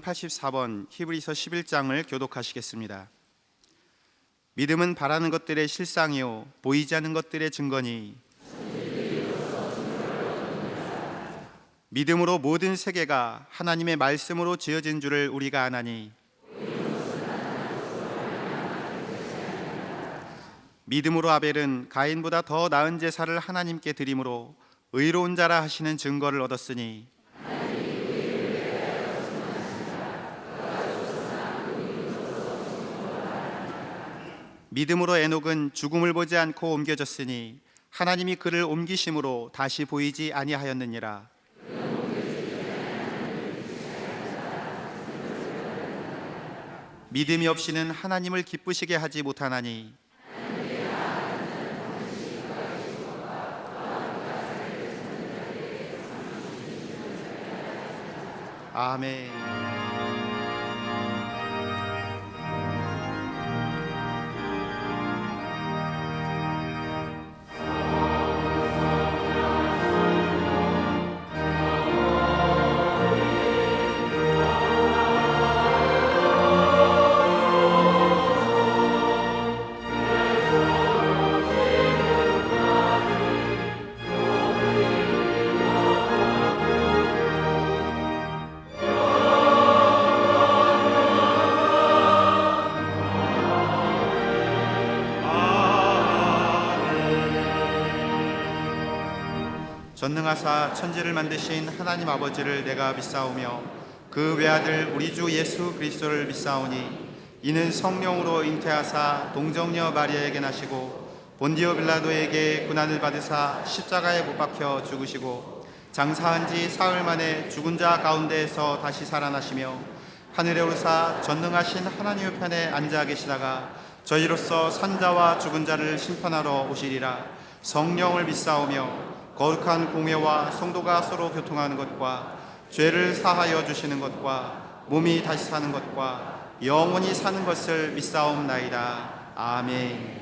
2084번 히브리서 11장을 교독하시겠습니다. 믿음은 바라는 것들의 실상이요 보이지 않는 것들의 증거니 믿음으로 모든 세계가 하나님의 말씀으로 지어진 줄을 우리가 아나니 믿음으로 아벨은 가인보다 더 나은 제사를 하나님께 드림으로 의로운 자라 하시는 증거를 얻었으니 믿음으로 에녹은 죽음을 보지 않고 옮겨졌으니 하나님이 그를 옮기심으로 다시 보이지 아니하였느니라. 믿음이 없이는 하나님을 기쁘시게 하지 못하나니 아멘. 전능하사 천지를 만드신 하나님 아버지를 내가 믿사오며 그 외아들 우리 주 예수 그리스도를 믿사오니 이는 성령으로 잉태하사 동정녀 마리아에게 나시고 본디오 빌라도에게 고난을 받으사 십자가에 못 박혀 죽으시고 장사한 지 사흘 만에 죽은 자 가운데에서 다시 살아나시며 하늘에 오르사 전능하신 하나님의 편에 앉아 계시다가 저희로서 산자와 죽은 자를 심판하러 오시리라. 성령을 믿사오며 거룩한 공회와 성도가 서로 교통하는 것과 죄를 사하여 주시는 것과 몸이 다시 사는 것과 영원히 사는 것을 믿사옵나이다. 아멘.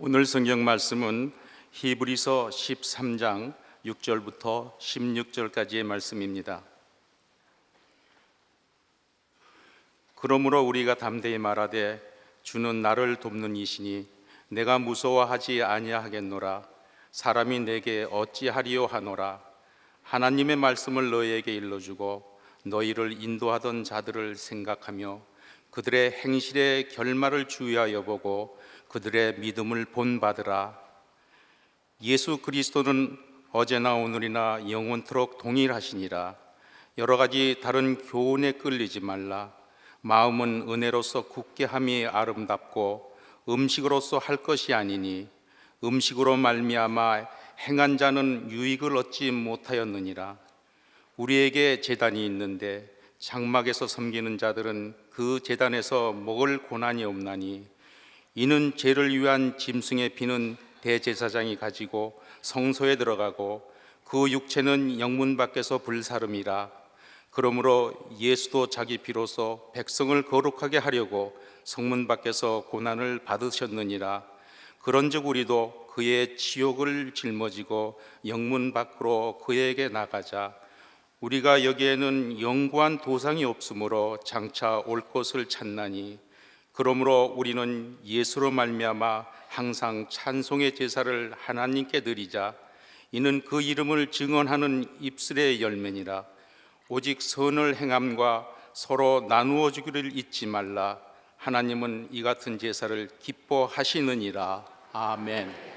오늘 성경 말씀은 히브리서 13장 6절부터 16절까지의 말씀입니다. 그러므로 우리가 담대히 말하되 주는 나를 돕는 이시니 내가 무서워하지 아니하겠노라. 사람이 내게 어찌하리요 하노라. 하나님의 말씀을 너희에게 일러주고 너희를 인도하던 자들을 생각하며 그들의 행실의 결말을 주의하여 보고 그들의 믿음을 본받으라. 예수 그리스도는 어제나 오늘이나 영원토록 동일하시니라. 여러 가지 다른 교훈에 끌리지 말라. 마음은 은혜로서 굳게 함이 아름답고 음식으로서 할 것이 아니니 음식으로 말미암아 행한 자는 유익을 얻지 못하였느니라. 우리에게 제단이 있는데 장막에서 섬기는 자들은 그 제단에서 먹을 고난이 없나니 이는 죄를 위한 짐승의 피는 대제사장이 가지고 성소에 들어가고 그 육체는 영문 밖에서 불사름이라. 그러므로 예수도 자기 피로서 백성을 거룩하게 하려고 성문 밖에서 고난을 받으셨느니라. 그런즉 우리도 그의 지옥을 짊어지고 영문 밖으로 그에게 나가자. 우리가 여기에는 영구한 도상이 없으므로 장차 올 것을 찾나니 그러므로 우리는 예수로 말미암아 항상 찬송의 제사를 하나님께 드리자. 이는 그 이름을 증언하는 입술의 열매니라. 오직 선을 행함과 서로 나누어 주기를 잊지 말라. 하나님은 이 같은 제사를 기뻐하시느니라. 아멘.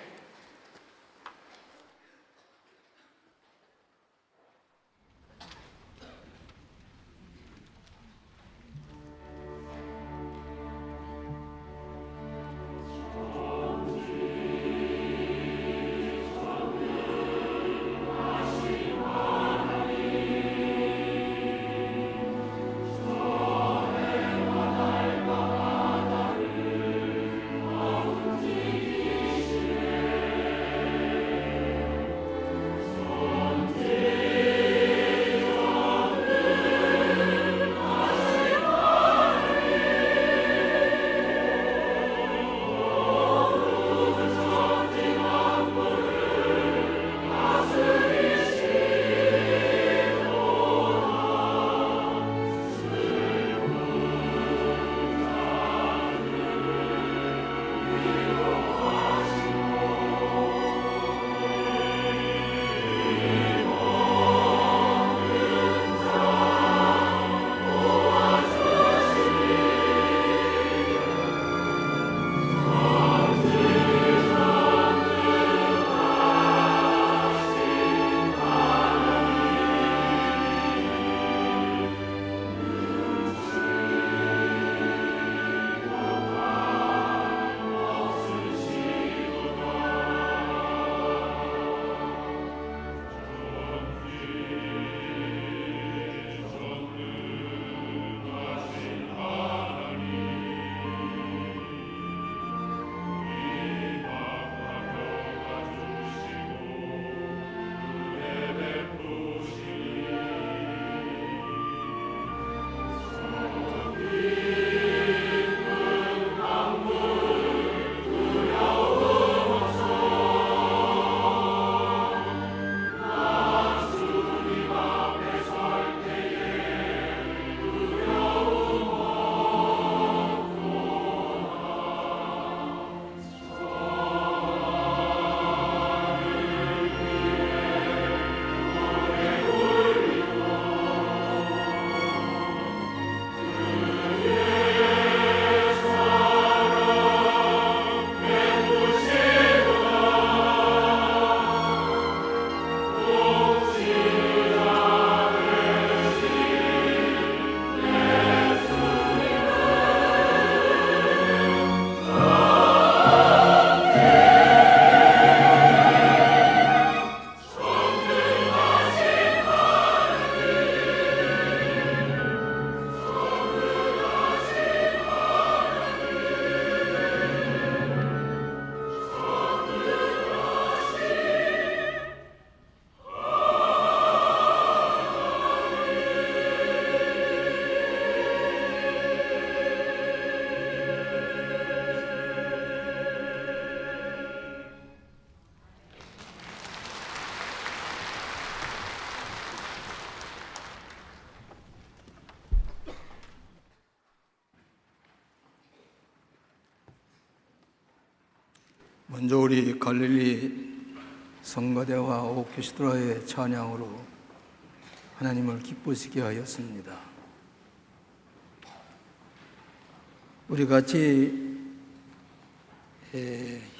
먼저 우리 갈릴리 성가대와 오케스트라의 찬양으로 하나님을 기쁘시게 하였습니다. 우리 같이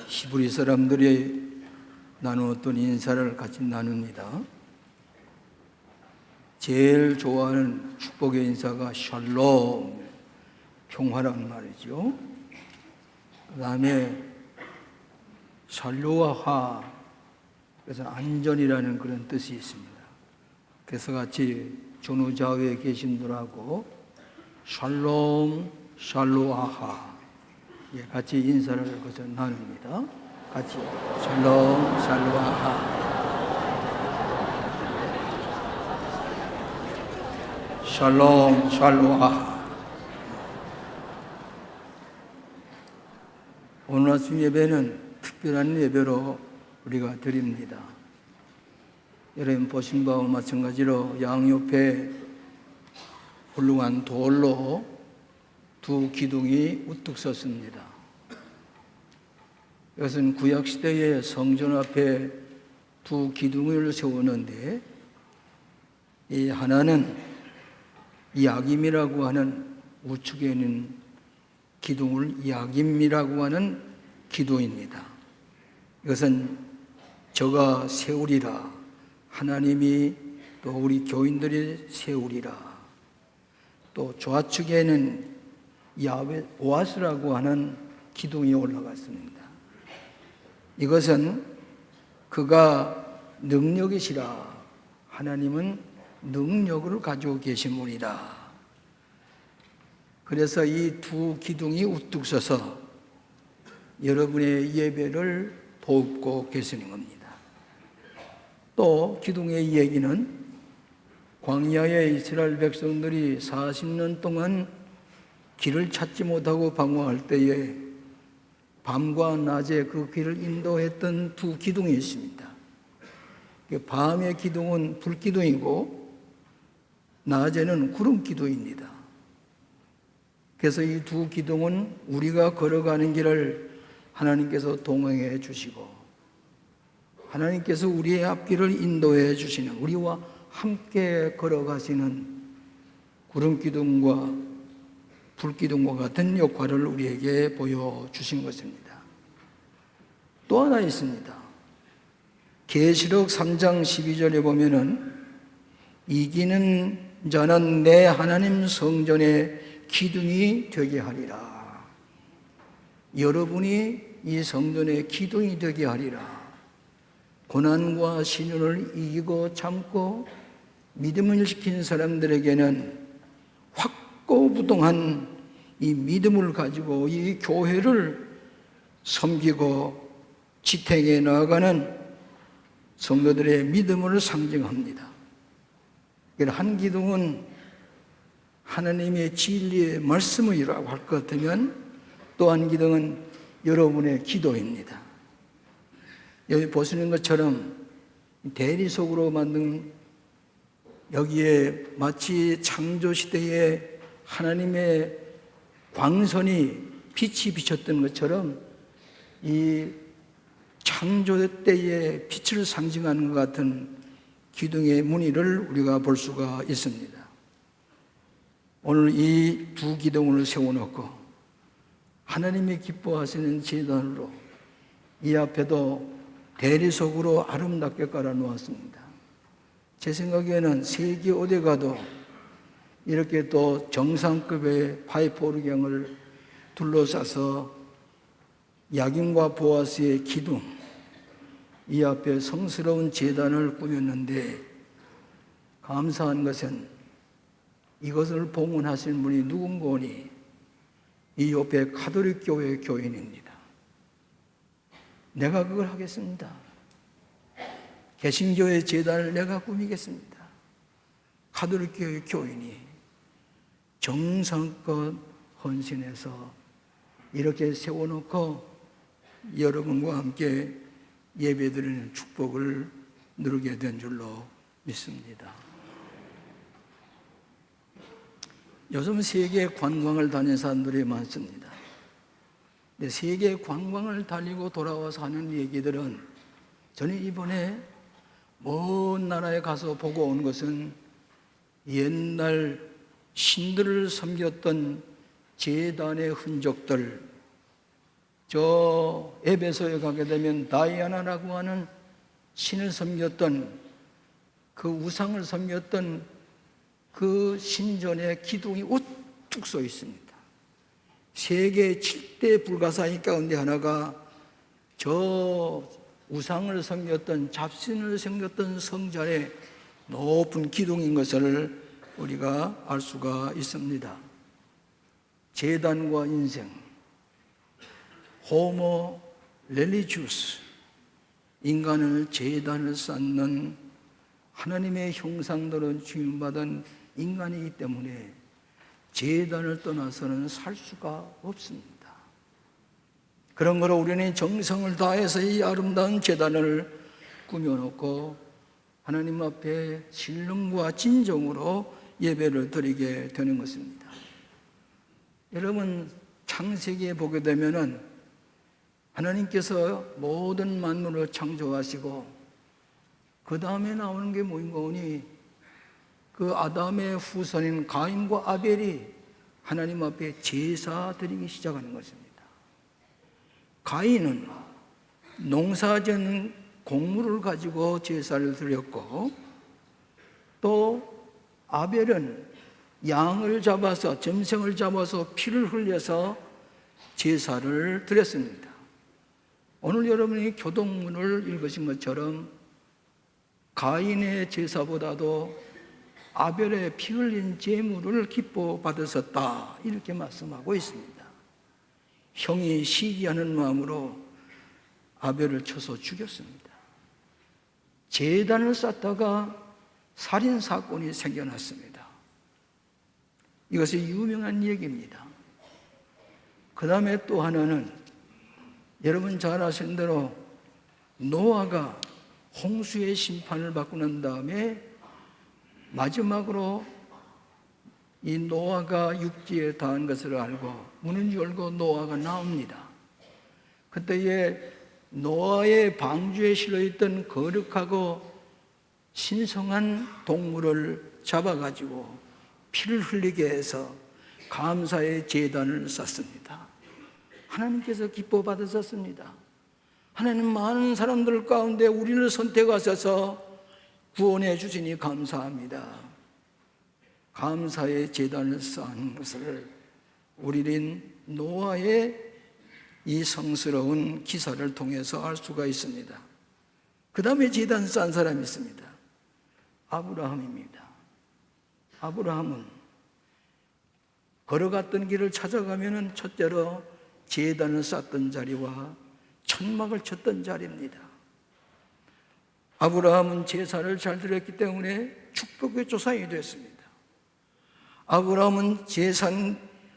히브리 사람들이 나누었던 인사를 같이 나눕니다. 제일 좋아하는 축복의 인사가 샬롬, 평화란 말이죠. 그 다음에 샬로아하, 그래서 안전이라는 그런 뜻이 있습니다. 그래서 같이 전후좌우에 계신 분하고 샬롬, 샬로아하 같이 인사를 거기서 나눕니다. 같이 샬롬, 샬로아하, 샬롬, 샬로아하. 오늘 아침 예배는 특별한 예배로 우리가 드립니다. 여러분 보신 바와 마찬가지로 양옆에 훌륭한 돌로 두 기둥이 우뚝 섰습니다. 이것은 구약시대의 성전 앞에 두 기둥을 세우는데, 이 하나는 야김이라고 하는 우측에 있는 기둥을 야김이라고 하는 기둥입니다. 이것은 저가 세우리라, 하나님이 또 우리 교인들이 세우리라. 또 좌측에는 야훼 오아스라고 하는 기둥이 올라갔습니다. 이것은 그가 능력이시라, 하나님은 능력을 가지고 계신 분이다. 그래서 이 두 기둥이 우뚝 서서 여러분의 예배를 돕고 계시는 겁니다. 또 기둥의 얘기는 광야의 이스라엘 백성들이 40년 동안 길을 찾지 못하고 방황할 때에 밤과 낮에 그 길을 인도했던 두 기둥이 있습니다. 밤의 기둥은 불기둥이고 낮에는 구름 기둥입니다. 그래서 이 두 기둥은 우리가 걸어가는 길을 하나님께서 동행해 주시고 하나님께서 우리의 앞길을 인도해 주시는, 우리와 함께 걸어가시는 구름 기둥과 불 기둥과 같은 역할을 우리에게 보여주신 것입니다. 또 하나 있습니다. 계시록 3장 12절에 보면은 이기는 자는 내 하나님 성전의 기둥이 되게 하리라. 여러분이 이 성전의 기둥이 되게 하리라. 고난과 시련을 이기고 참고 믿음을 지킨 사람들에게는 확고부동한 이 믿음을 가지고 이 교회를 섬기고 지탱해 나아가는 성도들의 믿음을 상징합니다. 한 기둥은 하나님의 진리의 말씀이라고 할 것 같으면 또 한 기둥은 여러분의 기도입니다. 여기 보시는 것처럼 대리석으로 만든, 여기에 마치 창조시대에 하나님의 광선이 빛이 비쳤던 것처럼 이 창조 때의 빛을 상징하는 것 같은 기둥의 무늬를 우리가 볼 수가 있습니다. 오늘 이 두 기둥을 세워놓고 하나님이 기뻐하시는 제단으로 이 앞에도 대리석으로 아름답게 깔아놓았습니다. 제 생각에는 세계 어디 가도 이렇게 또 정상급의 파이프 오르경을 둘러싸서 야긴과 보아스의 기둥, 이 앞에 성스러운 제단을 꾸몄는데, 감사한 것은 이것을 봉헌하신 분이 누군가니 이 옆에 가톨릭 교회 교인입니다. 내가 그걸 하겠습니다. 개신교의 제단을 내가 꾸미겠습니다. 가톨릭 교회 교인이 정성껏 헌신해서 이렇게 세워놓고 여러분과 함께 예배드리는 축복을 누리게 된 줄로 믿습니다. 요즘 세계 관광을 다니는 사람들이 많습니다. 근데 세계 관광을 달리고 돌아와서 하는 얘기들은, 저는 이번에 먼 나라에 가서 보고 온 것은 옛날 신들을 섬겼던 제단의 흔적들, 저 에베소에 가게 되면 다이아나라고 하는 신을 섬겼던, 그 우상을 섬겼던 그 신전의 기둥이 우뚝 서 있습니다. 세계 7대 불가사의 가운데 하나가 저 우상을 섬겼던, 잡신을 섬겼던 성전의 높은 기둥인 것을 우리가 알 수가 있습니다. 제단과 인생, 호모 렐리주스, 인간을 제단을 쌓는 하나님의 형상대로 지음받은 인간이기 때문에 제단을 떠나서는 살 수가 없습니다. 그런 거로 우리는 정성을 다해서 이 아름다운 제단을 꾸며놓고 하나님 앞에 신령과 진정으로 예배를 드리게 되는 것입니다. 여러분, 창세기에 보게 되면은 하나님께서 모든 만물을 창조하시고 그 다음에 나오는 게 뭐인가 하니, 그 아담의 후손인 가인과 아벨이 하나님 앞에 제사 드리기 시작하는 것입니다. 가인은 농사짓는 곡물을 가지고 제사를 드렸고, 또 아벨은 양을 잡아서, 점생을 잡아서 피를 흘려서 제사를 드렸습니다. 오늘 여러분이 교동문을 읽으신 것처럼 가인의 제사보다도 아벨의 피 흘린 제물을 기뻐 받으셨다, 이렇게 말씀하고 있습니다. 형이 시기하는 마음으로 아벨을 쳐서 죽였습니다. 제단을 쌓다가 살인사건이 생겨났습니다. 이것이 유명한 얘기입니다. 그 다음에 또 하나는, 여러분 잘 아시는 대로 노아가 홍수의 심판을 받고 난 다음에 마지막으로 이 노아가 육지에 닿은 것을 알고 문을 열고 노아가 나옵니다. 그때에 노아의 방주에 실려있던 거룩하고 신성한 동물을 잡아가지고 피를 흘리게 해서 감사의 제단을 쌓습니다. 하나님께서 기뻐 받으셨습니다. 하나님 많은 사람들 가운데 우리를 선택하셔서 구원해 주시니 감사합니다. 감사의 제단을 쌓은 것을 우리는 노아의 이 성스러운 기사를 통해서 알 수가 있습니다. 그 다음에 제단 쌓은 사람이 있습니다. 아브라함입니다. 아브라함은 걸어갔던 길을 찾아가면 첫째로 제단을 쌓던 자리와 천막을 쳤던 자리입니다. 아브라함은 제사를 잘 드렸기 때문에 축복의 조상이 됐습니다. 아브라함은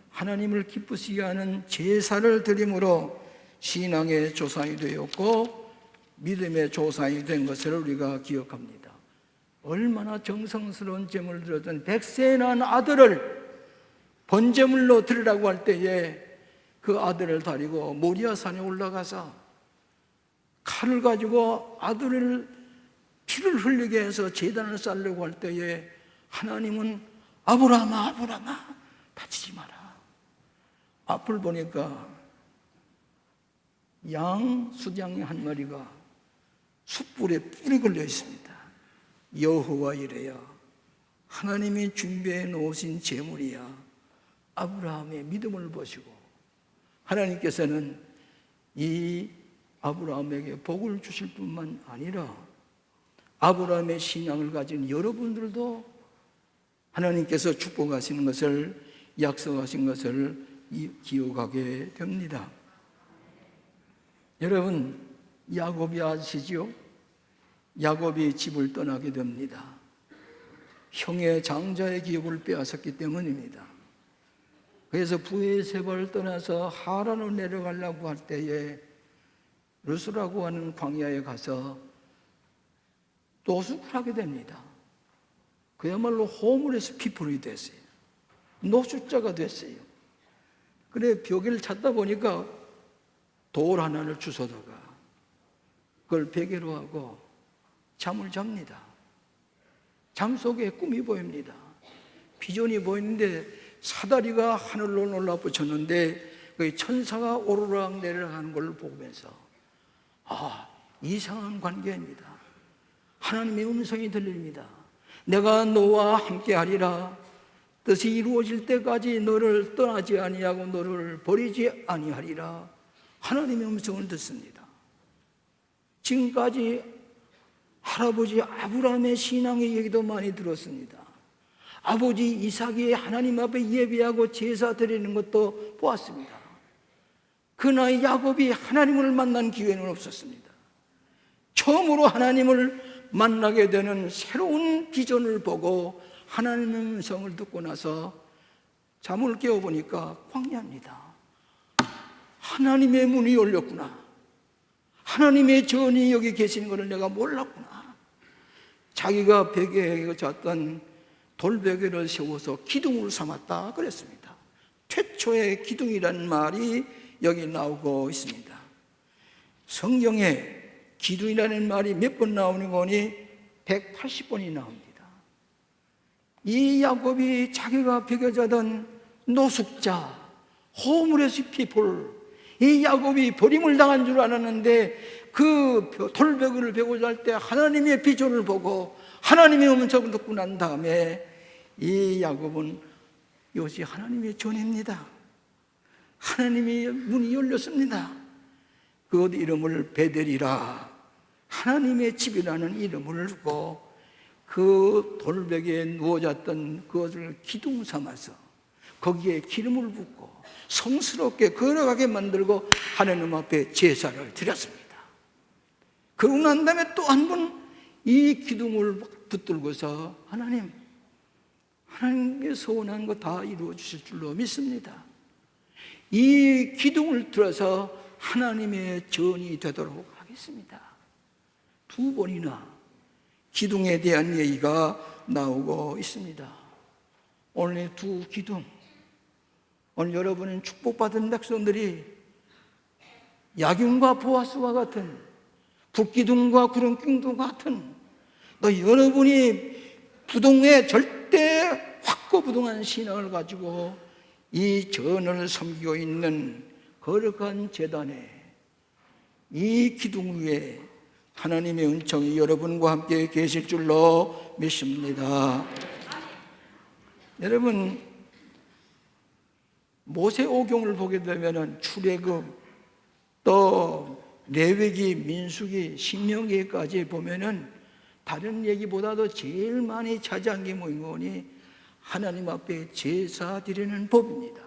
하나님을 기쁘시게 하는 제사를 드림으로 신앙의 조상이 되었고 믿음의 조상이 된 것을 우리가 기억합니다. 얼마나 정성스러운 제물을 드렸던 백세 난 아들을 번제물로 드리라고 할 때에 그 아들을 데리고 모리아산에 올라가서 칼을 가지고 아들을 피를 흘리게 해서 제단을 쌓으려고 할 때에 하나님은 아브라함아, 아브라함아, 다치지 마라. 앞을 보니까 양 수장이 한 마리가 숯불에 뿔이 걸려 있습니다. 여호와 이레야, 하나님이 준비해 놓으신 제물이야. 아브라함의 믿음을 보시고 하나님께서는 이 아브라함에게 복을 주실 뿐만 아니라 아브라함의 신앙을 가진 여러분들도 하나님께서 축복하시는 것을, 약속하신 것을 기억하게 됩니다. 여러분, 야곱이 아시지요? 야곱이 집을 떠나게 됩니다. 형의 장자의 기업을 빼앗았기 때문입니다. 그래서 부에세바를 떠나서 하란으로 내려가려고 할 때에 루스라고 하는 광야에 가서 노숙을 하게 됩니다. 그야말로 호물에서 피풀이 됐어요. 노숙자가 됐어요. 그래 벽을 찾다 보니까 돌 하나를 주워다가 그걸 베개로 하고 잠을 잡니다. 잠 속에 꿈이 보입니다. 비전이 보이는데 사다리가 하늘로 올라붙였는데 그 천사가 오르락 내리락 하는 걸 보면서 이상한 관계입니다. 하나님의 음성이 들립니다. 내가 너와 함께하리라. 뜻이 이루어질 때까지 너를 떠나지 아니하고 너를 버리지 아니하리라. 하나님의 음성을 듣습니다. 지금까지 할아버지 아브라함의 신앙의 얘기도 많이 들었습니다. 아버지 이삭이 하나님 앞에 예배하고 제사 드리는 것도 보았습니다. 그러나 야곱이 하나님을 만난 기회는 없었습니다. 처음으로 하나님을 만나게 되는 새로운 비전을 보고 하나님의 음성을 듣고 나서 잠을 깨어보니까 광야입니다. 하나님의 문이 열렸구나. 하나님의 전이 여기 계시는 것을 내가 몰랐구나. 자기가 베개에 잤던 돌베개를 세워서 기둥을 삼았다 그랬습니다. 최초의 기둥이라는 말이 여기 나오고 있습니다. 성경에 기둥이라는 말이 몇 번 나오는 거니 180번이 나옵니다. 이 야곱이 자기가 베개 자던 노숙자, 호물레스 피플, 이 야곱이 버림을 당한 줄 알았는데 그 돌베개를 베고 잘 때 하나님의 비전을 보고 하나님의 음성을 듣고 난 다음에 이 야곱은 이것이 하나님의 전입니다. 하나님의 문이 열렸습니다. 그 이름을 베델이라, 하나님의 집이라는 이름을 두고 그 돌베개에 누워잤던 그것을 기둥 삼아서 거기에 기름을 붓고 성스럽게 걸어가게 만들고 하나님 앞에 제사를 드렸습니다. 그러고 난 다음에 또 한 번 이 기둥을 붙들고서 하나님께 소원한 거 다 이루어 주실 줄로 믿습니다. 이 기둥을 들어서 하나님의 전이 되도록 하겠습니다. 두 번이나 기둥에 대한 얘기가 나오고 있습니다. 오늘 두 기둥, 오늘 여러분은 축복받은 백성들이 야긴과 보아스와 같은, 북기둥과 구름기둥 같은, 또 여러분이 부동의 절대 확고부동한 신앙을 가지고 이 전을 섬기고 있는 거룩한 제단에 이 기둥 위에 하나님의 은총이 여러분과 함께 계실 줄로 믿습니다. 여러분, 모세오경을 보게 되면 출애굽, 또 레위기, 민수기, 신명기까지 보면은 다른 얘기보다도 제일 많이 차지한 게 뭐니? 하나님 앞에 제사 드리는 법입니다.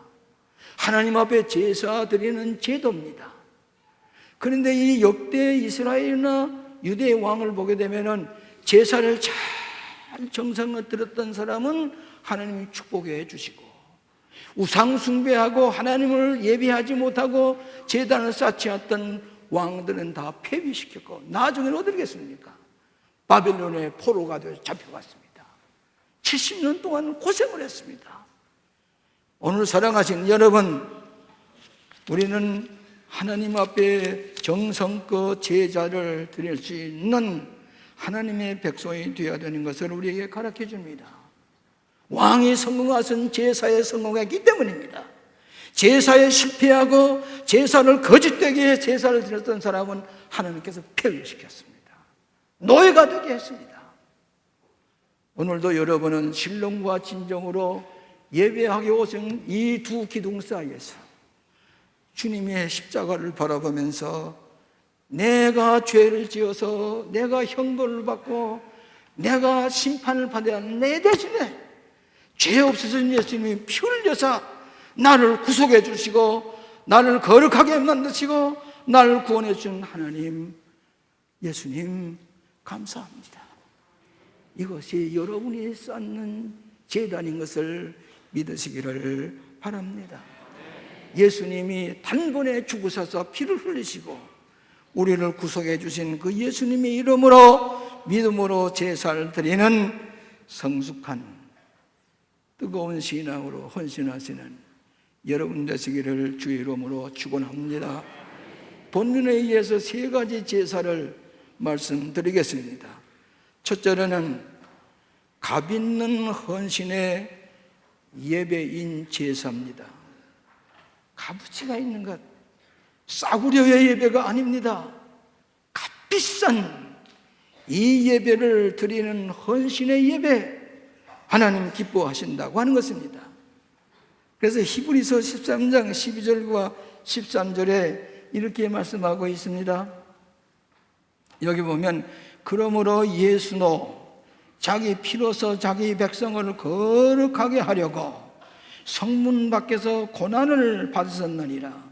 하나님 앞에 제사 드리는 제도입니다. 그런데 이 역대 이스라엘이나 유대의 왕을 보게 되면은 제사를 잘 정성을 들었던 사람은 하나님이 축복해 주시고, 우상 숭배하고 하나님을 예배하지 못하고 제단을 쌓지 않았던 왕들은 다 폐위시켰고, 나중에는 어디 겠습니까? 바벨론의 포로가 되어 잡혀갔습니다. 70년 동안 고생을 했습니다. 오늘 사랑하신 여러분, 우리는 하나님 앞에 정성껏 제사를 드릴 수 있는 하나님의 백성이 되어야 되는 것을 우리에게 가르쳐 줍니다. 왕이 성공한 제사에 성공했기 때문입니다. 제사에 실패하고 제사를 거짓되게 제사를 드렸던 사람은 하나님께서 폐위시켰습니다. 노예가 되게 했습니다. 오늘도 여러분은 신령과 진정으로 예배하게 오신 이 두 기둥 사이에서 주님의 십자가를 바라보면서 내가 죄를 지어서 내가 형벌을 받고 내가 심판을 받아야 하는 내 대신에 죄 없으신 예수님이 피 흘려서 나를 구속해 주시고 나를 거룩하게 만드시고 나를 구원해 준 하나님, 예수님 감사합니다. 이것이 여러분이 쌓는 제단인 것을 믿으시기를 바랍니다. 예수님이 단번에 죽으셔서 피를 흘리시고 우리를 구속해 주신 그 예수님의 이름으로 믿음으로 제사를 드리는 성숙한 뜨거운 신앙으로 헌신하시는 여러분 되시기를 주의 이름으로 축원합니다. 본문에 의해서 세 가지 제사를 말씀드리겠습니다. 첫째로는 값 있는 헌신의 예배인 제사입니다. 값어치가 있는 것, 싸구려의 예배가 아닙니다. 값비싼 이 예배를 드리는 헌신의 예배, 하나님 기뻐하신다고 하는 것입니다. 그래서 히브리서 13장 12절과 13절에 이렇게 말씀하고 있습니다. 여기 보면 그러므로 예수노 자기 피로서 자기 백성을 거룩하게 하려고 성문 밖에서 고난을 받으셨느니라.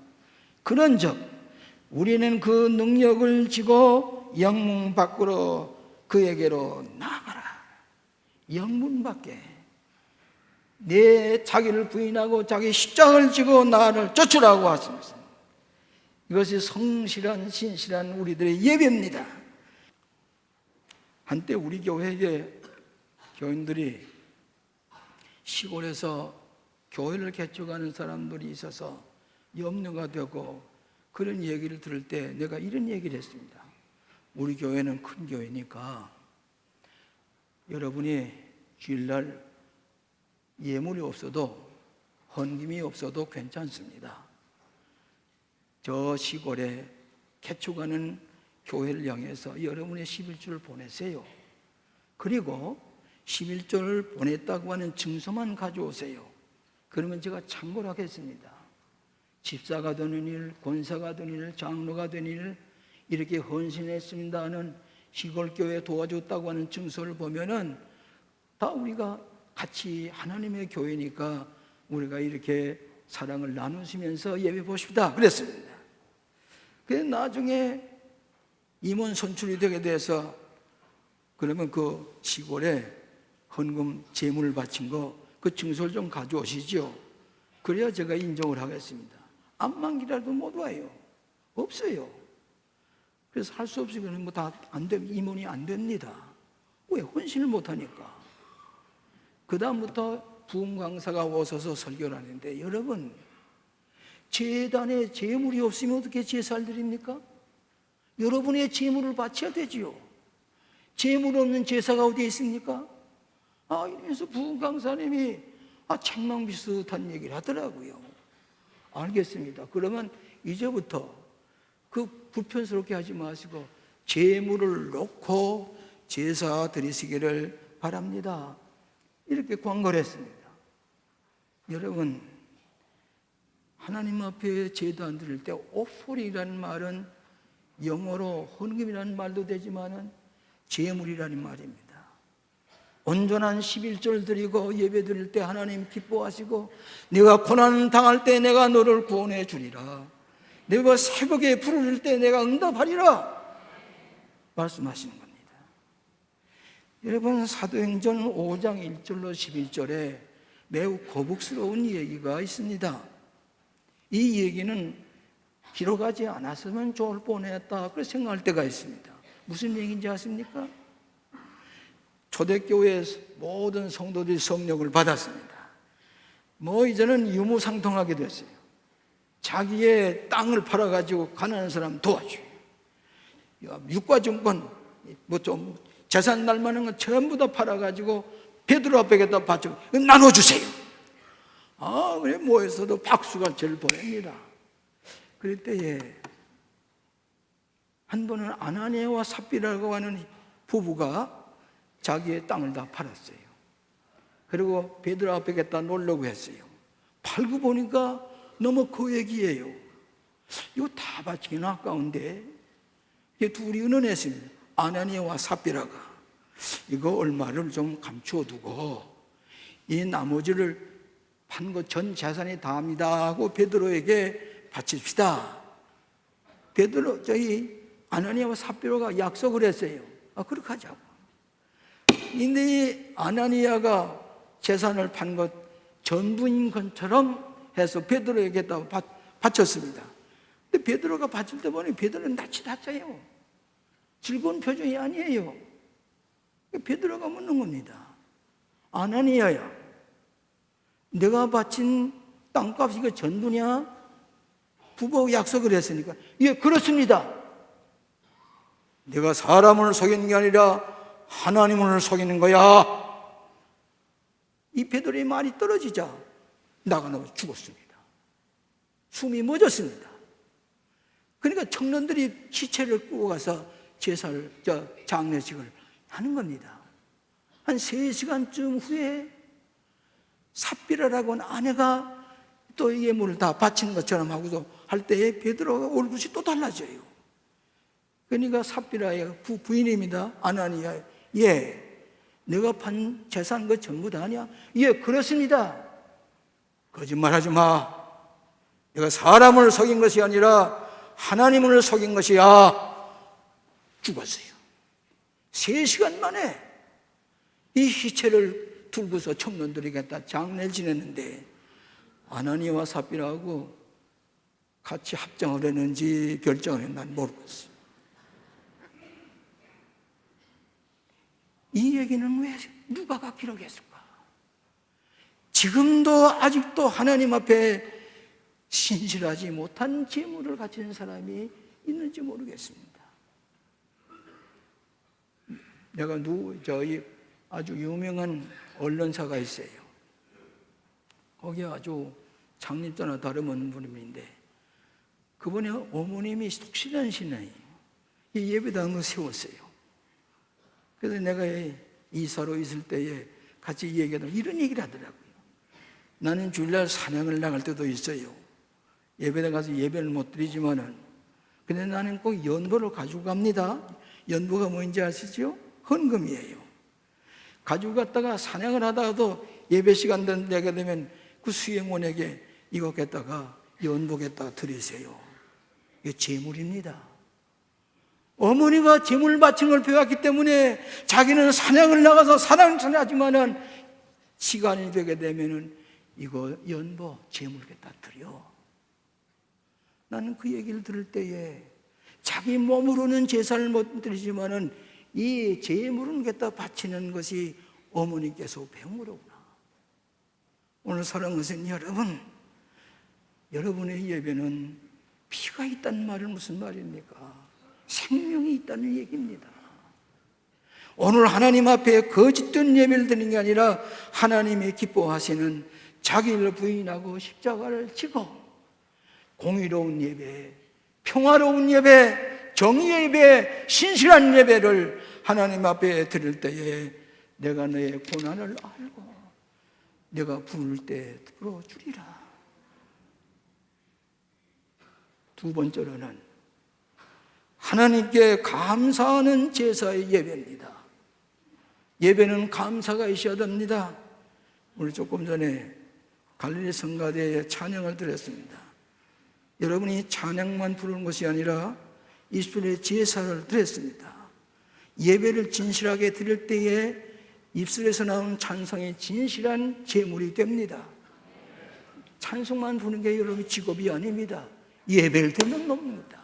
그런즉 우리는 그 능력을 지고 영문 밖으로 그에게로 나아가라. 영문 밖에 내 자기를 부인하고 자기 십자가를 지고 나를 쫓으라고 하십니다. 이것이 성실한 신실한 우리들의 예배입니다. 한때 우리 교회에 교인들이 시골에서 교회를 개척하는 사람들이 있어서 염려가 되고 그런 얘기를 들을 때 내가 이런 얘기를 했습니다. 우리 교회는 큰 교회니까 여러분이 주일날 예물이 없어도 헌금이 없어도 괜찮습니다. 저 시골에 개척하는 교회를 향해서 여러분의 11조를 보내세요. 그리고 11조를 보냈다고 하는 증서만 가져오세요. 그러면 제가 참고를 하겠습니다. 집사가 되는 일, 권사가 되는 일, 장로가 되는 일, 이렇게 헌신했습니다 하는 시골교회 도와줬다고 하는 증서를 보면은 다 우리가 같이 하나님의 교회니까 우리가 이렇게 사랑을 나누시면서 예배 보십시다 그랬습니다. 그래서 나중에 임원 선출이 되게 돼서 그러면 그 시골에 헌금 제물을 바친 거 그 증서를 좀 가져오시죠. 그래야 제가 인정을 하겠습니다. 암만 기다려도 못 와요. 없어요. 그래서 할 수 없이 그냥 뭐 다 안 되면 임원이 안 됩니다. 왜? 헌신을 못 하니까. 그 다음부터 부흥 강사가 오셔서 설교를 하는데 여러분, 제단에 제물이 없으면 어떻게 제사를 드립니까? 여러분의 제물을 바쳐야 되지요. 제물 없는 제사가 어디에 있습니까? 이러면서 부흥 강사님이 책망 비슷한 얘기를 하더라고요. 알겠습니다. 그러면 이제부터 그 불편스럽게 하지 마시고 제물을 놓고 제사 드리시기를 바랍니다. 이렇게 광고를 했습니다. 여러분, 하나님 앞에 제단 드릴 때 오폴이라는 말은 영어로 헌금이라는 말도 되지만은 제물이라는 말입니다. 온전한 11조를 드리고 예배 드릴 때 하나님 기뻐하시고 내가 고난 당할 때 내가 너를 구원해 주리라. 내가 새벽에 부르실 때 내가 응답하리라 말씀하시는 겁니다. 여러분, 사도행전 5장 1절로 11절에 매우 거북스러운 얘기가 있습니다. 이 얘기는 기록하지 않았으면 좋을 뻔했다 그렇게 생각할 때가 있습니다. 무슨 얘기인지 아십니까? 초대교회 모든 성도들이 성령을 받았습니다. 이제는 유무상통하게 됐어요. 자기의 땅을 팔아가지고 가난한 사람 도와줘요. 유가증권, 좀 재산 날만한 건 전부 다 팔아가지고 베드로 앞에다 바쳐 나눠주세요. 그래 모여서도 박수가 제일 보냅니다. 그럴 때에 한 번은 아나니아와 삽비라고 하는 부부가 자기의 땅을 다 팔았어요. 그리고 베드로 앞에다 놓으려고 했어요. 팔고 보니까 너무 거액이에요. 이거 다 바치기는 아까운데 둘이 의논했습니다. 아나니아와 삽비라가 이거 얼마를 좀 감추어두고 이 나머지를 판 것 전 재산이 다합니다 하고 베드로에게 바칩시다. 아나니아와 삽비라가 약속을 했어요. 그렇게 하자고. 근데 아나니아가 재산을 판 것 전부인 것처럼 해서 베드로에게다 바쳤습니다. 근데 베드로가 바칠 때 보니 베드로는 낯이 닿아요. 즐거운 표정이 아니에요. 베드로가 묻는 겁니다. 아나니아야, 내가 바친 땅값이 이거 전부냐? 부부 약속을 했으니까 예, 그렇습니다. 내가 사람을 속이는 게 아니라 하나님을 속이는 거야. 이 베드로의 말이 떨어지자 나가서 죽었습니다. 숨이 멎었습니다. 그러니까 청년들이 시체를 끌고 가서 장례식을 하는 겁니다. 한 3시간쯤 후에 삽비라라고 하는 아내가 또 예물을 다 바치는 것처럼 하고도 할 때에 베드로가 얼굴이 또 달라져요. 그러니까 삽비라의 부인입니다. 아나니아, 예, 내가 판 재산 그 전부 다 아니야? 예, 그렇습니다. 거짓말하지 마. 내가 사람을 속인 것이 아니라 하나님을 속인 것이야. 죽었어요. 3시간 만에 이 시체를 들고서 청년들에게 다 장례를 지냈는데 아나니아와 삽비라하고 같이 합장을 했는지 결정을 했는지 난 모르겠어요. 이 얘기는 왜 누가가 기록했을까? 지금도 아직도 하나님 앞에 신실하지 못한 재물을 가진 사람이 있는지 모르겠습니다. 내가 저희 아주 유명한 언론사가 있어요. 거기 아주 장립자나 다름없는 분인데 그분의 어머님이 독실한 신앙이에요. 이 예배당을 세웠어요. 그래서 내가 이사로 있을 때에 같이 얘기하다 이런 얘기를 하더라고요. 나는 주일날 사냥을 나갈 때도 있어요. 예배당 가서 예배를 못 드리지만은 근데 나는 꼭 연보를 가지고 갑니다. 연보가 뭔지 아시죠? 헌금이에요. 가지고 갔다가 사냥을 하다가도 예배 시간 되게 되면 그 수행원에게 이거 갖다가 연보겠다가 드리세요. 이게 재물입니다. 어머니가 재물 바치는 걸 배웠기 때문에 자기는 사냥을 나가서 사냥을 하지만은 시간이 되게 되면은 이거 연보 재물 갖다 드려. 나는 그 얘기를 들을 때에 자기 몸으로는 제사를 못 드리지만은 이 재물은 갖다 바치는 것이 어머니께서 배운 거로구나. 오늘 사랑하는 것은 여러분의 예배는 피가 있다는 말은 무슨 말입니까? 생명이 있다는 얘기입니다. 오늘 하나님 앞에 거짓된 예배를 드리는 게 아니라 하나님이 기뻐하시는 자기를 부인하고 십자가를 지고 공의로운 예배, 평화로운 예배, 정의의 예배, 신실한 예배를 하나님 앞에 드릴 때에 내가 너의 고난을 알고 내가 부를 때 들어주리라. 두 번째로는 하나님께 감사하는 제사의 예배입니다. 예배는 감사가 있어야 됩니다. 우리 조금 전에 갈릴리 성가대에 찬양을 드렸습니다. 여러분이 찬양만 부르는 것이 아니라 입술에 제사를 드렸습니다. 예배를 진실하게 드릴 때에 입술에서 나온 찬송이 진실한 제물이 됩니다. 찬송만 부르는 게 여러분의 직업이 아닙니다. 예배를 드리는 놈입니다.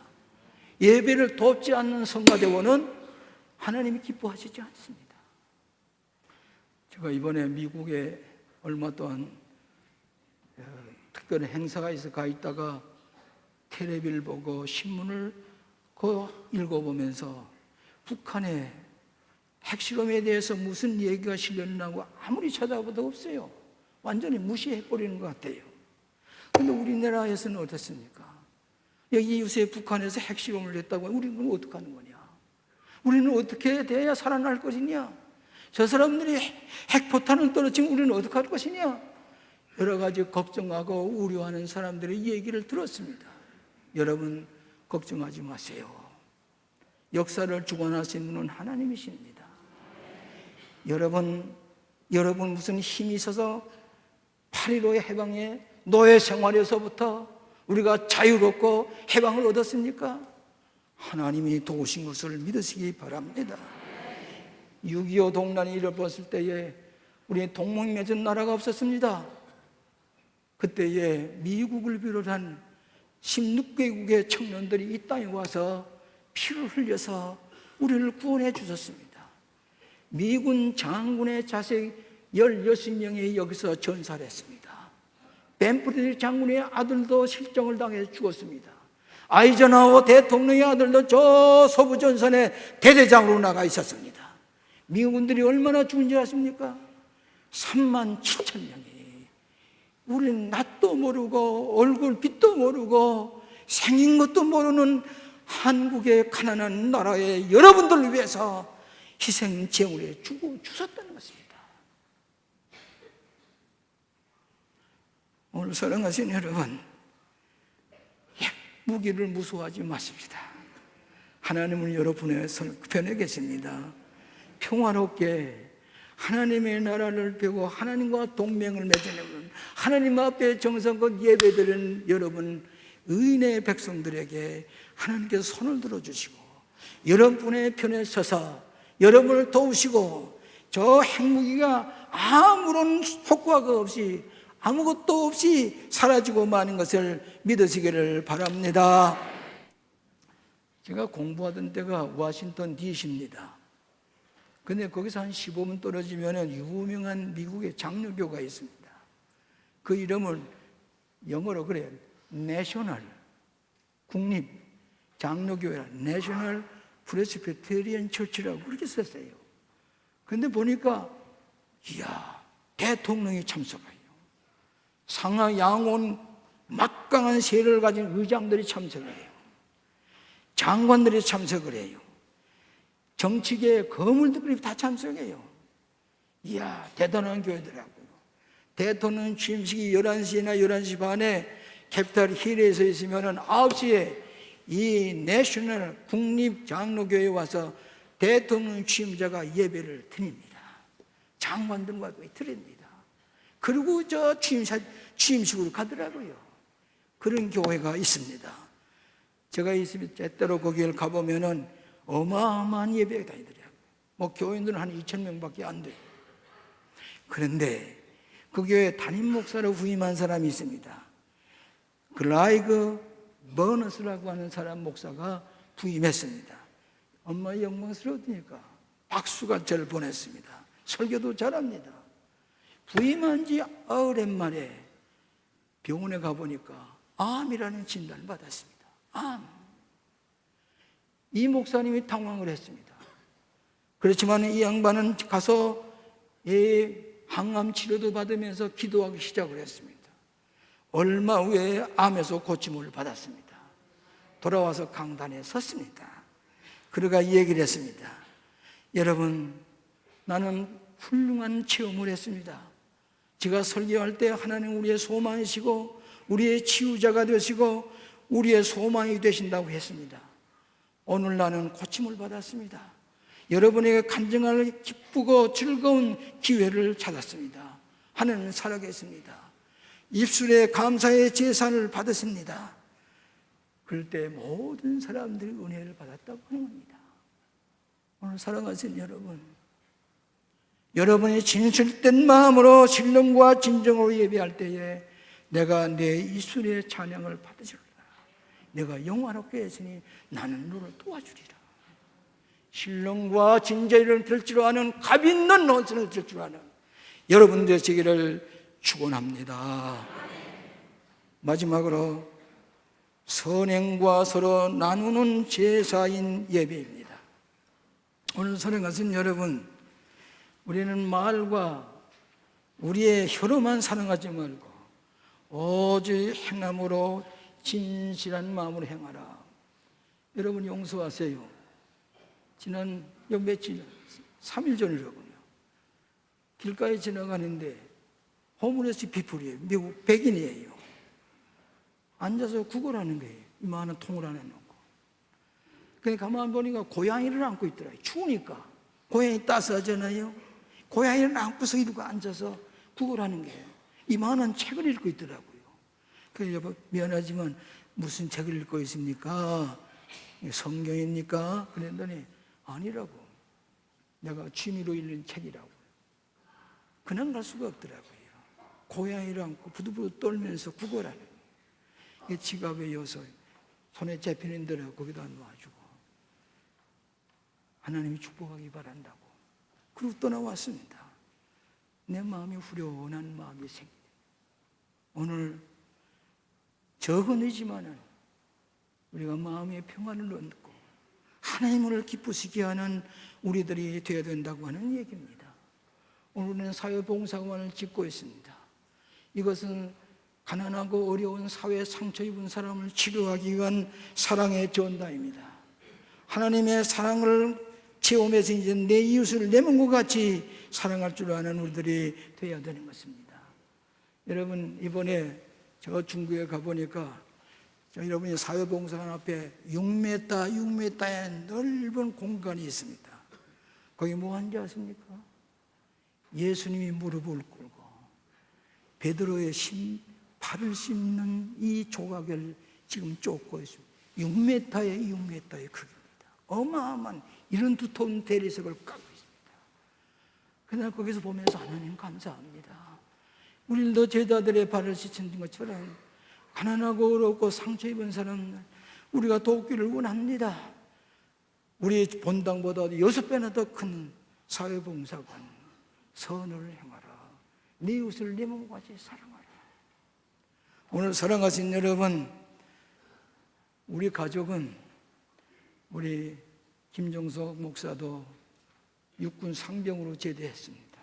예배를 돕지 않는 성가대원은 하나님이 기뻐하시지 않습니다. 제가 이번에 미국에 얼마 동안 특별한 행사가 있어 가 있다가 텔레비를 보고 신문을 읽어보면서 북한의 핵실험에 대해서 무슨 얘기가 실렸나고 아무리 찾아봐도 없어요. 완전히 무시해버리는 것 같아요. 그런데 우리나라에서는 어떻습니까? 여기 요새 북한에서 핵실험을 했다고 우리는 어떻게 하는 거냐? 우리는 어떻게 돼야 살아날 것이냐? 저 사람들이 핵포탄을 떨어뜨리면 우리는 어떻게 할 것이냐? 여러 가지 걱정하고 우려하는 사람들의 얘기를 들었습니다. 여러분 걱정하지 마세요. 역사를 주관하시는 분은 하나님이십니다. 여러분 무슨 힘이 있어서 8.15의 해방에 노예 생활에서부터 우리가 자유롭고 해방을 얻었습니까? 하나님이 도우신 것을 믿으시기 바랍니다. 6.25 동란이 일어났을 때에 우리 동맹 맺은 나라가 없었습니다. 그때에 미국을 비롯한 16개국의 청년들이 이 땅에 와서 피를 흘려서 우리를 구원해 주셨습니다. 미군 장군의 자식 16명이 여기서 전사를 했습니다. 벤프리 장군의 아들도 실종을 당해 죽었습니다. 아이젠하워 대통령의 아들도 저 서부전선에 대대장으로 나가 있었습니다. 미군들이 얼마나 죽은지 아십니까? 3만 7천 명이. 우리는 낯도 모르고 얼굴 빛도 모르고 생긴 것도 모르는 한국의 가난한 나라의 여러분들을 위해서 희생 제물에 주셨다는 것입니다. 오늘 사랑하신 여러분, 무기를 무서워하지 마십니다. 하나님은 여러분의 편에 계십니다. 평화롭게 하나님의 나라를 펴고 하나님과 동맹을 맺으려면 하나님 앞에 정성껏 예배드리는 여러분 의인의 백성들에게 하나님께서 손을 들어주시고 여러분의 편에 서서 여러분을 도우시고 저 핵무기가 아무런 효과가 없이 아무것도 없이 사라지고 마는 것을 믿으시기를 바랍니다. 제가 공부하던 때가 워싱턴 DC입니다. 근데 거기서 한 15분 떨어지면 유명한 미국의 장로교가 있습니다. 그 이름을 영어로 그래요. 내셔널, 국립 장로교회라, 내셔널 프레스비테리안 처치라고 그렇게 썼어요. 근데 보니까 이야, 대통령이 참석해요. 상하 양원 막강한 세력을 가진 의장들이 참석을 해요. 장관들이 참석을 해요. 정치계의 거물들이 다 참석해요. 이야, 대단한 교회더라고요. 대통령 취임식이 11시나 11시 반에 캐피탈 힐에서 있으면 9시에 이 내셔널 국립장로교회에 와서 대통령 취임자가 예배를 드립니다. 장관들과 드립니다. 그리고 저 취임식으로 가더라고요. 그런 교회가 있습니다. 제가 있으면 때때로 거기를 가보면은 어마어마한 예배가 다니더라고요. 뭐 교인들은 한 2,000명밖에 안 돼요. 그런데 그 교회 담임 목사로 후임한 사람이 있습니다. 글라이그 버너스라고 하는 사람 목사가 부임했습니다. 엄마 영광스러우니까 박수가 저를 보냈습니다. 설교도 잘합니다. 부임한 지 오랜만에 병원에 가보니까 암이라는 진단을 받았습니다. 암. 이 목사님이 당황을 했습니다. 그렇지만 이 양반은 가서 항암 치료도 받으면서 기도하기 시작을 했습니다. 얼마 후에 암에서 고침을 받았습니다. 돌아와서 강단에 섰습니다. 그러가 이 얘기를 했습니다. 여러분, 나는 훌륭한 체험을 했습니다. 제가 설교할 때 하나님 우리의 소망이시고 우리의 치유자가 되시고 우리의 소망이 되신다고 했습니다. 오늘 나는 고침을 받았습니다. 여러분에게 간증할 기쁘고 즐거운 기회를 찾았습니다. 하나님은 살아계십니다. 입술에 감사의 제사를 받았습니다. 그럴 때 모든 사람들이 은혜를 받았다고 하는 겁니다. 오늘 사랑하신 여러분, 여러분이 진실된 마음으로 신령과 진정으로 예배할 때에 내가 내 입술의 찬양을 받으리라. 내가 영화롭게 했으니 나는 너를 도와주리라. 신령과 진정을 들 줄 아는 값 있는 논선을 들 줄 아는 여러분 되시기를 축원합니다. 마지막으로 선행과 서로 나누는 제사인 예배입니다. 오늘 사랑하신 여러분, 우리는 말과 우리의 혀로만 사랑하지 말고 오직 행함으로 진실한 마음으로 행하라. 여러분 용서하세요. 지난 며칠 3일 전이라고요. 길가에 지나가는데 호물레스 피플이에요. 미국 백인이에요. 앉아서 구걸하는 거예요. 이만한 통을 안에 놓고. 그러니까 가만 보니까 고양이를 안고 있더라고요. 추우니까. 고양이 따스하잖아요. 고양이를 안고서 이러고 앉아서 구걸하는 거예요. 이만한 책을 읽고 있더라고요. 그래서 여보 미안하지만 무슨 책을 읽고 있습니까? 성경입니까? 그랬더니 아니라고. 내가 취미로 읽는 책이라고. 그냥 갈 수가 없더라고요. 고양이를 안고 부들부들 떨면서 구걸하는 거예요. 지갑에 여서 손에 잡히는 대로 거기다 놔주고 하나님이 축복하기 바란다고. 그리고 떠나왔습니다. 내 마음이 후련한 마음이 생깁니다. 오늘 적은 이지만은 우리가 마음의 평안을 얻고 하나님을 기쁘시게 하는 우리들이 되어야 된다고 하는 얘기입니다. 오늘은 사회봉사관을 짓고 있습니다. 이것은 가난하고 어려운 사회 상처 입은 사람을 치료하기 위한 사랑의 전당입니다. 하나님의 사랑을 체험해서 이제 내 이웃을 내 몸과 같이 사랑할 줄 아는 우리들이 되어야 되는 것입니다. 여러분, 이번에 저 중국에 가보니까 여러분이 사회봉사관 앞에 6m의 넓은 공간이 있습니다. 거기 뭐 하는지 아십니까? 예수님이 무릎을 꿇고 베드로의 발을 씹는 이 조각을 지금 쫓고 있습니다. 6m의 크기입니다. 어마어마한 이런 두터운 대리석을 까고 있습니다. 그날 거기서 보면서 하나님 감사합니다. 우리도 제자들의 발을 씻은 것처럼 가난하고 어렵고 상처 입은 사람 우리가 돕기를 원합니다. 우리 본당보다 6배나 더 큰 사회봉사관, 선을 행하라. 네 이웃을 네 몸과 같이 사랑하라. 오늘 사랑하신 여러분, 우리 가족은 우리 김종석 목사도 육군 상병으로 제대했습니다.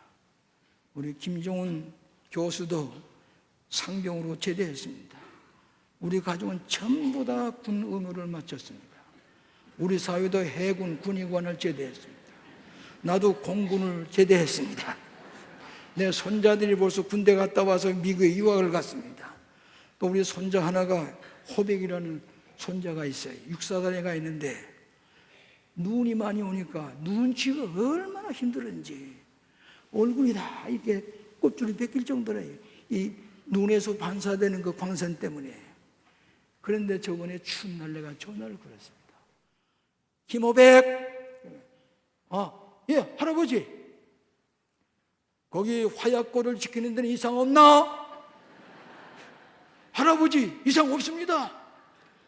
우리 김종훈 교수도 상병으로 제대했습니다. 우리 가족은 전부 다 군 의무를 마쳤습니다. 우리 사회도 해군 군의관을 제대했습니다. 나도 공군을 제대했습니다. 내 손자들이 벌써 군대 갔다 와서 미국에 유학을 갔습니다. 또 우리 손자 하나가 호백이라는 손자가 있어요. 육사단에 가 있는데 눈이 많이 오니까 눈치가 얼마나 힘들었는지 얼굴이 다 이렇게 껍질이 벗길 정도로 이 눈에서 반사되는 그 광선 때문에. 그런데 저번에 추운 날 내가 전화를 걸었습니다. 김호백, 예, 할아버지, 거기 화약고를 지키는 데는 이상 없나? 할아버지, 이상 없습니다.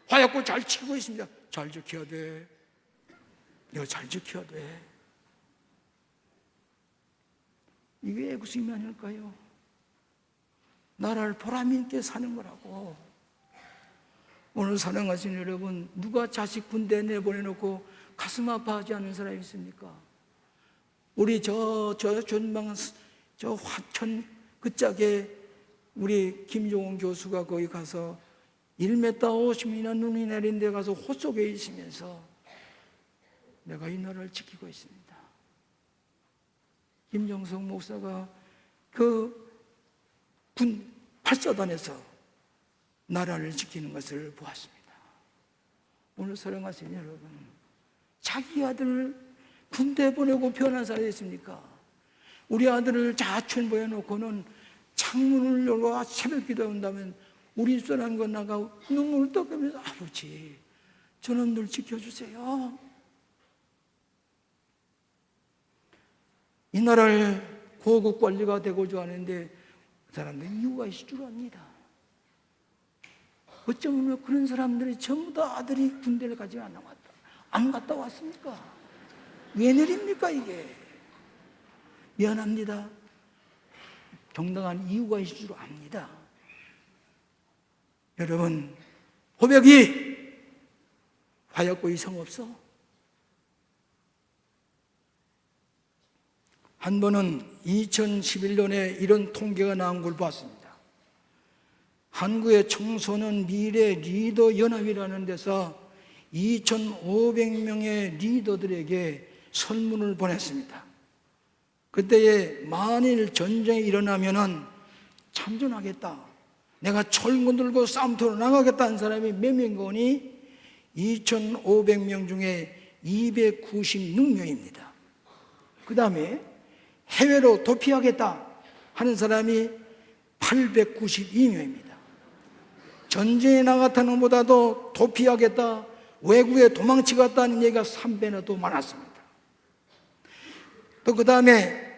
화약고 잘 지키고 있습니다. 잘 지켜야 돼. 이거 잘 지켜야 돼. 이게 애국심이 아닐까요? 나라를 보람 있게 사는 거라고. 오늘 사랑하신 여러분, 누가 자식 군대 내보내놓고 가슴 아파하지 않는 사람이 있습니까? 우리 저 전방 저 화천 그 짝에 우리 김종훈 교수가 거기 가서 1m 50이나 눈이 내린 데 가서 호 속에 있으면서 내가 이 나라를 지키고 있습니다. 김정석 목사가 그 군 8사단에서 나라를 지키는 것을 보았습니다. 오늘 사랑하신 여러분, 자기 아들을 군대 보내고 변한 사람이 있습니까? 우리 아들을 자춘 보여놓고는 창문을 열고 새벽 기도한다면 우리 집사람과 나가 눈물을 떠가면서 아버지, 저놈들 지켜주세요. 이 나라를 고급 관리가 되고자 하는데 그 사람들은 이유가 있을 줄 압니다. 어쩌면 그런 사람들이 전부 다 아들이 군대를 가지 안 갔다 왔습니까? 왜 내립니까 이게? 미안합니다. 정당한 이유가 있을 줄 압니다. 여러분, 호백이 화약고 이상 없어? 한 번은 2011년에 이런 통계가 나온 걸 봤습니다. 한국의 청소년 미래 리더 연합이라는 데서 2,500명의 리더들에게 설문을 보냈습니다. 그때에 만일 전쟁이 일어나면은 참전하겠다, 내가 철군 들고 싸움터로 나가겠다는 사람이 몇 명인가 오니 2,500명 중에 296명입니다. 그 다음에 해외로 도피하겠다 하는 사람이 892명입니다. 전쟁에 나갔다는 것보다도 도피하겠다, 외국에 도망치겠다는 얘기가 3배나 더 많았습니다. 또 그 다음에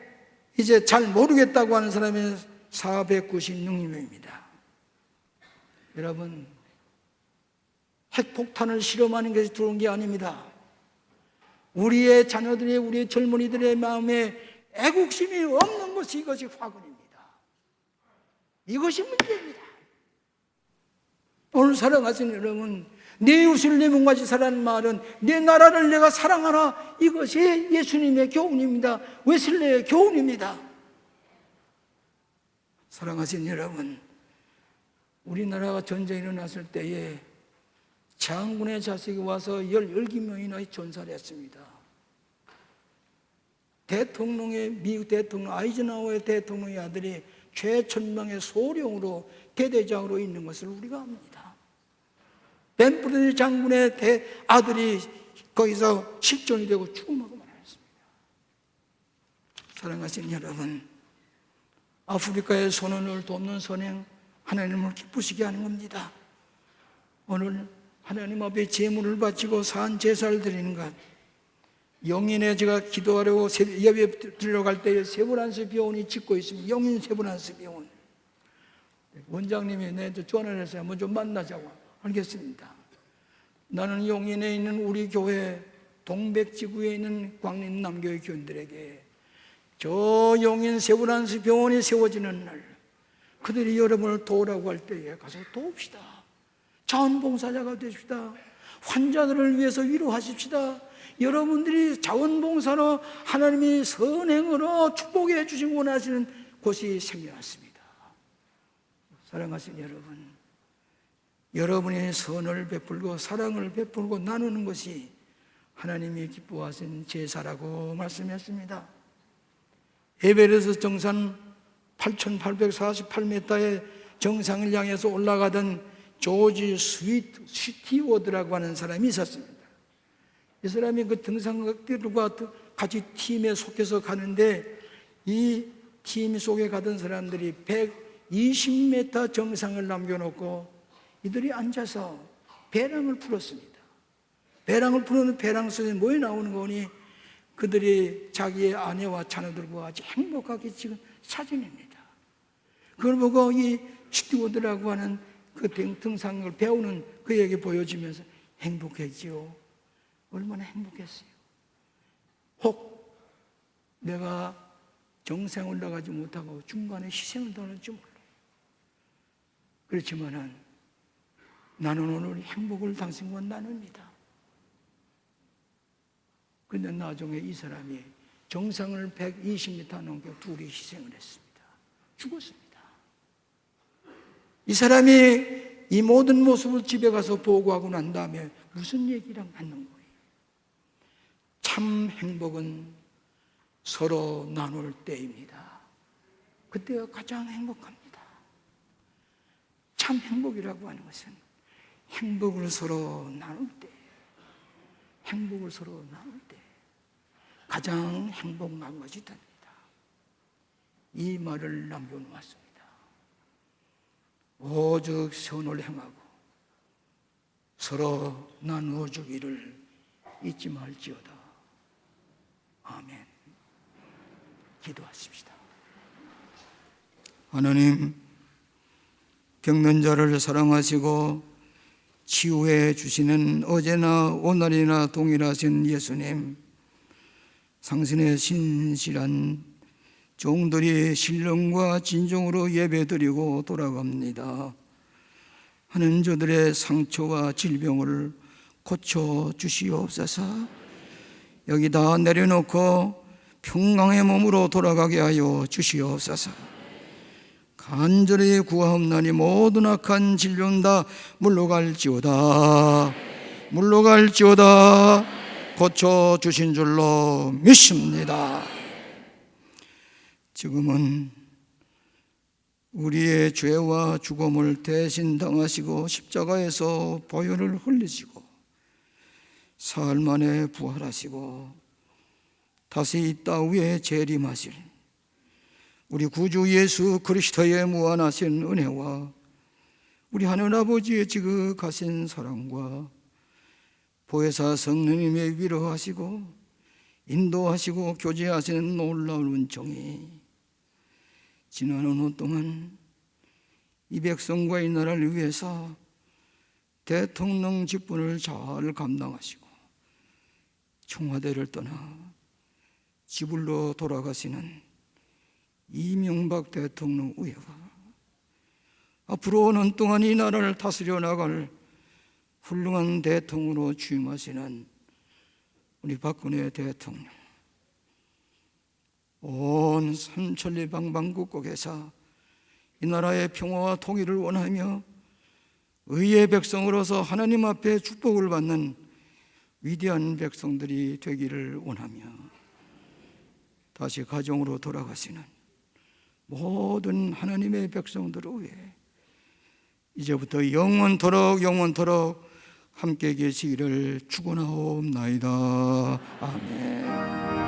이제 잘 모르겠다고 하는 사람이 496명입니다. 여러분, 핵폭탄을 실험하는 것이 들어온 게 아닙니다. 우리의 자녀들의, 우리의 젊은이들의 마음에 애국심이 없는 것이 이것이 화근입니다. 이것이 문제입니다. 오늘 사랑하시는 여러분, 내 이웃을 내 몸같이 사랑하는 말은 내 나라를 내가 사랑하라, 이것이 예수님의 교훈입니다. 웨슬레의 교훈입니다. 사랑하시는 여러분, 우리나라가 전쟁이 일어났을 때에 장군의 자식이 와서 17명이나 전사를 했습니다. 미국 대통령 아이젠하워의 대통령의 아들이 최전방의 소령으로 대대장으로 있는 것을 우리가 압니다. 벤프레드 장군의 아들이 거기서 실종이 되고 죽음하고 말았습니다. 사랑하시는 여러분, 아프리카의 소년을 돕는 선행, 하나님을 기쁘시게 하는 겁니다. 오늘 하나님 앞에 제물을 바치고 산 제사를 드리는 것, 영인에 제가 기도하려고 예배 드리러 갈 때에 세브란스 병원이 짓고 있습니다. 영인 세브란스 병원. 원장님이 내한테 전화를 해서 한번 좀 만나자고. 알겠습니다. 나는 용인에 있는 우리 교회 동백지구에 있는 광림남교회 교인들에게 저 용인 세브란스 병원이 세워지는 날, 그들이 여러분을 도우라고 할 때에 가서 도웁시다. 자원봉사자가 되십시다. 환자들을 위해서 위로하십시다. 여러분들이 자원봉사로 하나님이 선행으로 축복해 주시고 원하시는 곳이 생겨났습니다. 사랑하시는 여러분, 여러분의 선을 베풀고 사랑을 베풀고 나누는 것이 하나님이 기뻐하시는 제사라고 말씀했습니다. 에베레스트 정상 8,848m의 정상을 향해서 올라가던 조지 스티워드라고 하는 사람이 있었습니다. 이 사람이 그 등산객들과 같이 팀에 속해서 가는데, 이 팀 속에 가던 사람들이 120m 정상을 남겨놓고 이들이 앉아서 배랑을 풀었습니다. 배랑을 풀어는 배랑 속에 뭐에 나오는 거니, 그들이 자기의 아내와 자녀들과 같이 행복하게 찍은 사진입니다. 그걸 보고 이 스티워드라고 하는 그 등산을 배우는 그에게 보여주면서 행복했지요. 얼마나 행복했어요. 혹 내가 정상 올라가지 못하고 중간에 희생을 당할지 몰라요. 그렇지만은 나는 오늘 행복을 당신과 나눕니다. 그런데 나중에 이 사람이 정상을 120m 넘게 둘이 희생을 했습니다. 죽었습니다. 이 사람이 이 모든 모습을 집에 가서 보고하고 난 다음에 무슨 얘기를 하는 거예요? 참 행복은 서로 나눌 때입니다. 그때가 가장 행복합니다. 참 행복이라고 하는 것은 행복을 서로 나눌 때, 행복을 서로 나눌 때 가장 행복한 것이 됩니다. 이 말을 남겨놓았습니다. 오직 선을 행하고 서로 나누어 주기를 잊지 말지어다. 아멘. 기도하십시다. 하나님, 병든 자를 사랑하시고 치유해 주시는 어제나 오늘이나 동일하신 예수님, 당신의 신실한 종들이 신령과 진정으로 예배드리고 돌아갑니다. 하는 저들의 상처와 질병을 고쳐 주시옵소서. 여기다 내려놓고 평강의 몸으로 돌아가게 하여 주시옵소서. 간절히 구하옵나니 모든 악한 질병 다 물러갈지어다. 물러갈지어다. 고쳐 주신 줄로 믿습니다. 지금은 우리의 죄와 죽음을 대신 당하시고 십자가에서 보혈을 흘리시고 사흘 만에 부활하시고 다시 이 땅 위에 재림하실 우리 구주 예수 그리스도의 무한하신 은혜와 우리 하늘아버지의 지극하신 사랑과 보혜사 성령님의 위로하시고 인도하시고 교제하시는 놀라운 은총이 지난 어느 동안 이 백성과 이 나라를 위해서 대통령 직분을 잘 감당하시고 청와대를 떠나 지불로 돌아가시는 이명박 대통령 위에와 앞으로 오는 동안 이 나라를 다스려 나갈 훌륭한 대통령으로 취임하시는 우리 박근혜 대통령, 온 삼천리방방국국에서 이 나라의 평화와 통일을 원하며 의의 백성으로서 하나님 앞에 축복을 받는 위대한 백성들이 되기를 원하며 다시 가정으로 돌아가시는 모든 하나님의 백성들을 위해 이제부터 영원토록 함께 계시기를 축원하옵나이다. 아멘.